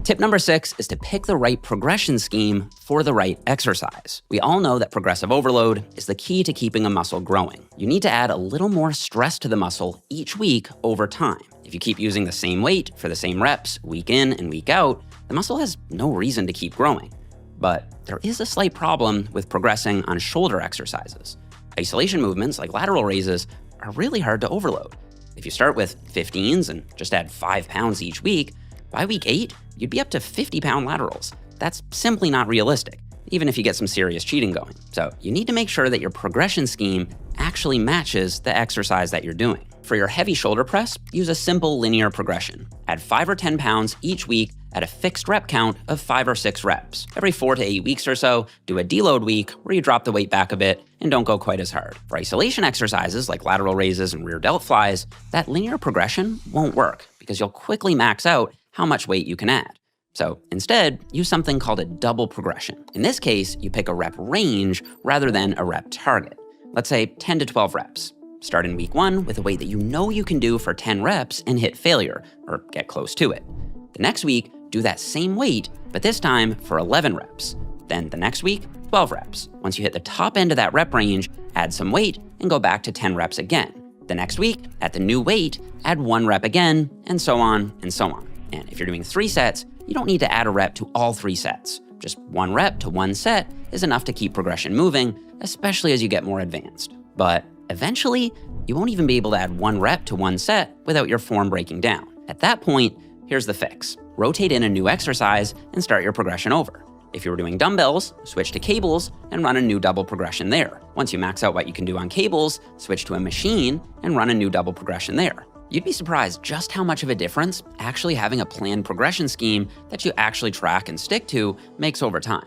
Tip number 6 is to pick the right progression scheme for the right exercise. We all know that progressive overload is the key to keeping a muscle growing. You need to add a little more stress to the muscle each week over time. If you keep using the same weight for the same reps week in and week out, the muscle has no reason to keep growing. But there is a slight problem with progressing on shoulder exercises. Isolation movements like lateral raises are really hard to overload. If you start with 15s and just add 5 pounds each week, by week 8, you'd be up to 50-pound laterals. That's simply not realistic, even if you get some serious cheating going. So you need to make sure that your progression scheme actually matches the exercise that you're doing. For your heavy shoulder press, use a simple linear progression. Add 5 or 10 pounds each week at a fixed rep count of 5 or 6 reps. Every 4 to 8 weeks or so, do a deload week where you drop the weight back a bit and don't go quite as hard. For isolation exercises like lateral raises and rear delt flies, that linear progression won't work because you'll quickly max out how much weight you can add. So instead, use something called a double progression. In this case, you pick a rep range rather than a rep target. Let's say 10 to 12 reps. Start in week 1 with a weight that you know you can do for 10 reps and hit failure, or get close to it. The next week, do that same weight, but this time for 11 reps. Then the next week, 12 reps. Once you hit the top end of that rep range, add some weight and go back to 10 reps again. The next week, at the new weight, add 1 rep again, and so on and so on. And if you're doing 3 sets, you don't need to add a rep to all 3 sets. Just 1 rep to 1 set is enough to keep progression moving, especially as you get more advanced. But eventually, you won't even be able to add 1 rep to 1 set without your form breaking down. At that point, here's the fix. Rotate in a new exercise and start your progression over. If you were doing dumbbells, switch to cables and run a new double progression there. Once you max out what you can do on cables, switch to a machine and run a new double progression there. You'd be surprised just how much of a difference actually having a planned progression scheme that you actually track and stick to makes over time.